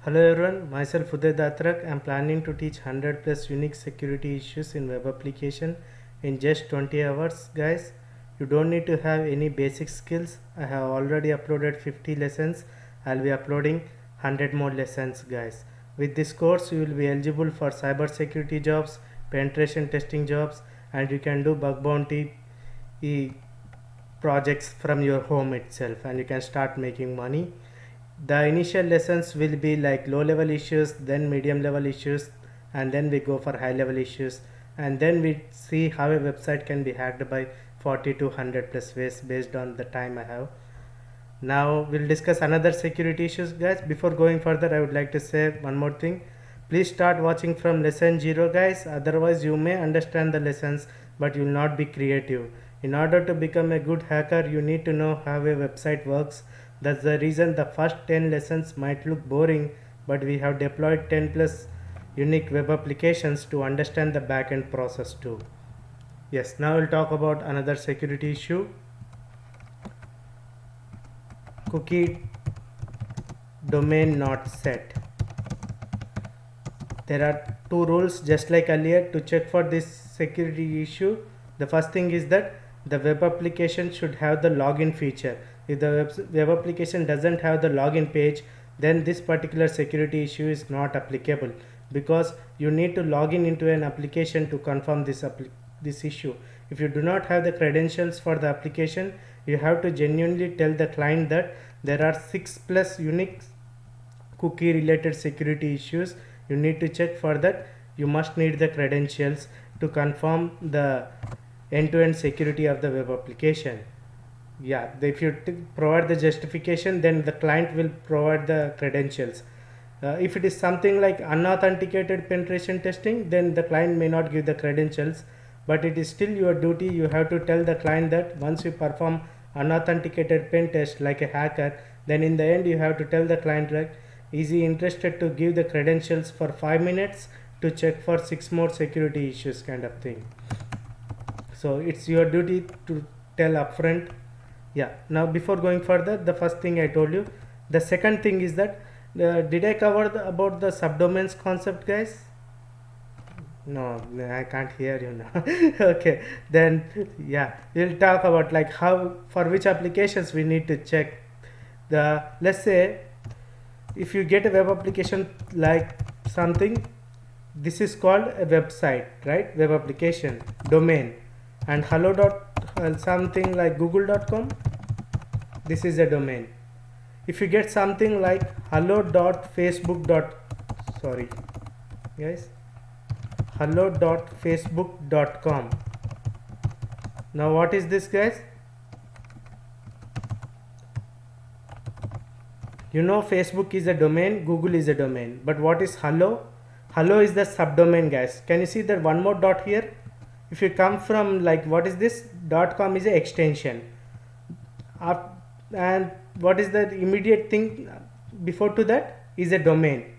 Hello everyone, myself Uday Datrak. I am planning to teach 100 plus unique security issues in web application in just 20 hours. Guys, you don't need to have any basic skills. I have already uploaded 50 lessons. I'll be uploading 100 more lessons, guys. With this course, you will be eligible for cyber security jobs, penetration testing jobs, and you can do bug bounty projects from your home itself, and you can start making money. The initial lessons will be like low level issues, then medium level issues, and then we go for high level issues, and then we see how a website can be hacked by 40 to 100 plus ways based on the time I have. Now we'll discuss another security issues, guys. Before going further, I would like to say one more thing. Please start watching from lesson 0, guys. Otherwise you may understand the lessons but you will not be creative. In order to become a good hacker, you need to know how a website works. That's the reason the first 10 lessons might look boring, but we have deployed 10 plus unique web applications to understand the backend process too. Yes, now we'll talk about another security issue. Cookie domain not set. There are two rules just like earlier to check for this security issue. The first thing is that the web application should have the login feature. If the web application doesn't have the login page, then this particular security issue is not applicable, because you need to log in into an application to confirm this issue. If you do not have the credentials for the application, you have to genuinely tell the client that there are 6 plus unique cookie related security issues. You need to check for that. You must need the credentials to confirm the end-to-end security of the web application. Yeah, if you provide the justification, then the client will provide the credentials. If it is something like unauthenticated penetration testing, then the client may not give the credentials, but it is still your duty. You have to tell the client that once you perform unauthenticated pen test like a hacker, then in the end you have to tell the client like, is he interested to give the credentials for 5 minutes to check for 6 more security issues kind of thing. So it's your duty to tell upfront. Yeah, now before going further, the first thing I told you. The second thing is that did I cover about the subdomains concept, guys? No, I can't hear you now. Okay, then yeah, we'll talk about like how, for which applications we need to check the, let's say if you get a web application like something, this is called a website, right? Web application domain, and hello dot something like google.com, this is a domain. If you get something like hello.facebook. Sorry guys, hello.facebook.com. now what is this, guys? You know, Facebook is a domain, Google is a domain, but what is hello? Hello is the subdomain, guys. Can you see that one more dot here? If you come from like, what is this? .com is an extension. And what is the immediate thing before to that is a domain.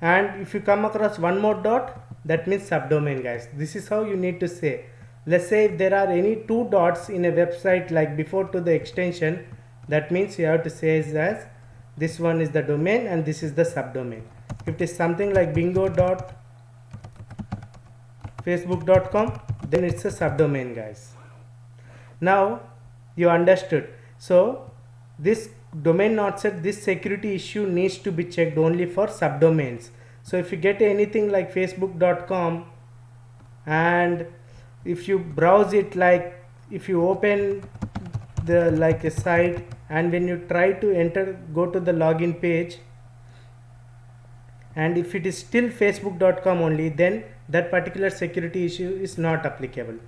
And if you come across one more dot, that means subdomain, guys. This is how you need to say. Let's say if there are any 2 dots in a website like before to the extension, that means you have to say as this one is the domain and this is the subdomain. If it is something like bingo.facebook.com, then it's a subdomain, guys. Now you understood. So this domain not set, this security issue needs to be checked only for subdomains. So if you get anything like facebook.com, and if you browse it, like if you open the like a site, and when you try to enter, go to the login page, and if it is still facebook.com only, then that particular security issue is not applicable.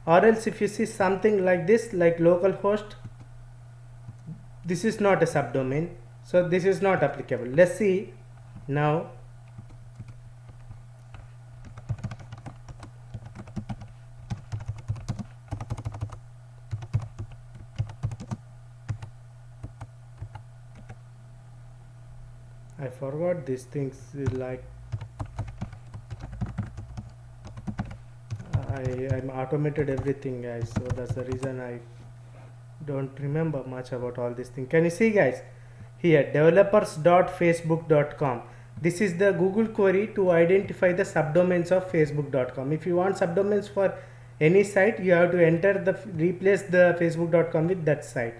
Or else if you see something like this, like localhost, this is not a subdomain, so this is not applicable. Let's see now. I forgot these things, like I'm automated everything, guys, so that's the reason I don't remember much about all these things. Can you see, guys, here developers.facebook.com, This is the Google query to identify the subdomains of facebook.com. If you want subdomains for any site, you have to enter replace the facebook.com with that site.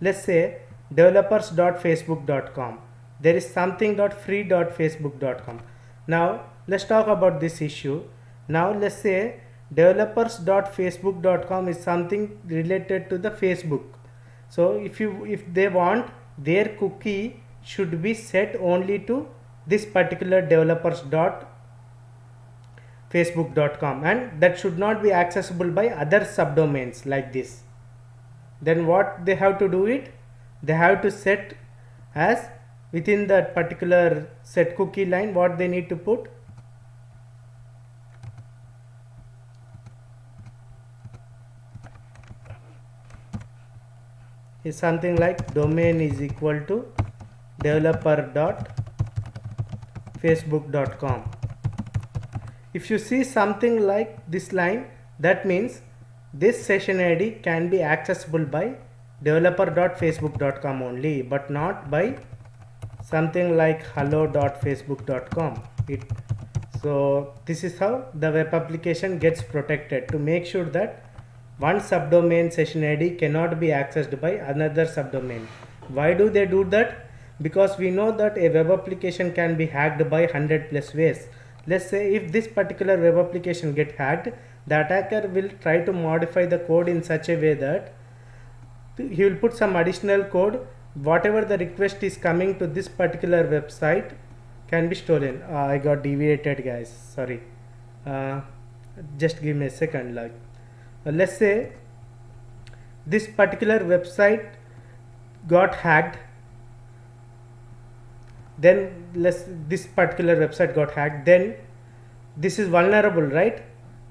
Let's say developers.facebook.com. There is something.free.facebook.com. Now let's talk about this issue. Now let's say developers.facebook.com is something related to the Facebook. So if they want their cookie should be set only to this particular developers.facebook.com, and that should not be accessible by other subdomains like this. Then what they have to do it, they have to set as within that particular set cookie line, what they need to put, is something like domain is equal to developer.facebook.com. If you see something like this line, that means this session ID can be accessible by developer.facebook.com only, but not by something like hello.facebook.com. So this is how the web application gets protected, to make sure that one subdomain session ID cannot be accessed by another subdomain. Why do they do that? Because we know that a web application can be hacked by 100 plus ways. Let's say if this particular web application get hacked, the attacker will try to modify the code in such a way that he will put some additional code. Whatever the request is coming to this particular website can be stolen. I got deviated, guys, sorry. Just give me a second. Let's say this particular website got hacked, then this particular website got hacked, then this is vulnerable, right?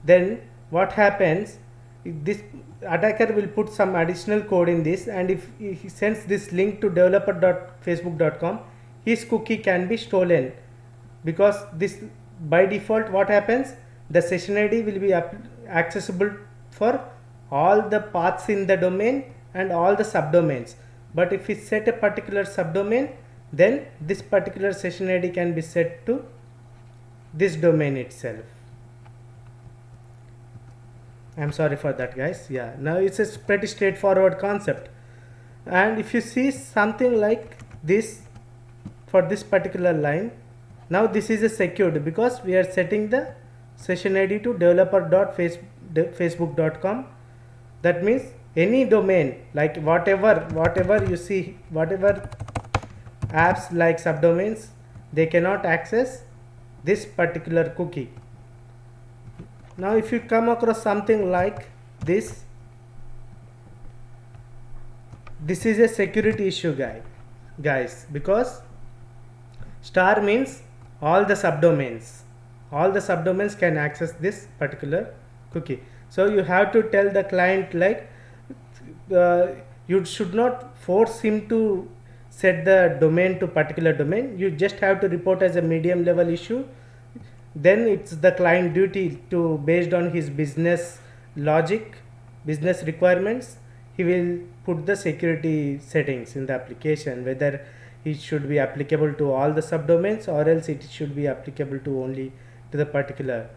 Then what happens, this attacker will put some additional code in this, and if he sends this link to developer.facebook.com, his cookie can be stolen, because this by default what happens, the session ID will be accessible for all the paths in the domain and all the subdomains. But if we set a particular subdomain, then this particular session ID can be set to this domain itself. I'm sorry for that, guys. Yeah, now it's a pretty straightforward concept. And if you see something like this for this particular line, now this is a secured, because we are setting the session ID to developer.facebook.com. That means any domain, like whatever you see, whatever apps like subdomains, they cannot access this particular cookie. Now if you come across something like this is a security issue, guys, because star means all the subdomains can access this particular cookie. So you have to tell the client, like, you should not force him to set the domain to particular domain. You just have to report as a medium level issue. Then it's the client duty to, based on his business logic, business requirements, he will put the security settings in the application, whether it should be applicable to all the subdomains or else it should be applicable to only to the particular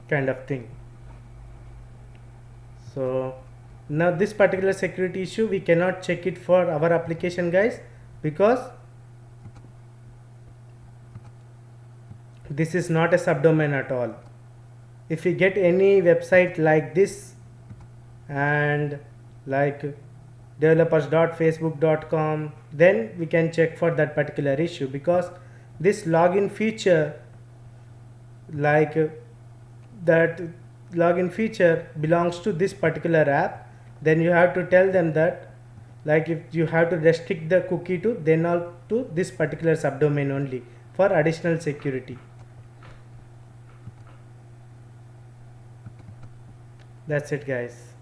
kind of thing. So now this particular security issue, we cannot check it for our application, guys, because this is not a subdomain at all. If we get any website like this, and like developers.facebook.com, then we can check for that particular issue, because this login feature, like that login feature belongs to this particular app. Then you have to tell them that, like, if you have to restrict the cookie to then all to this particular subdomain only for additional security. That's it, guys.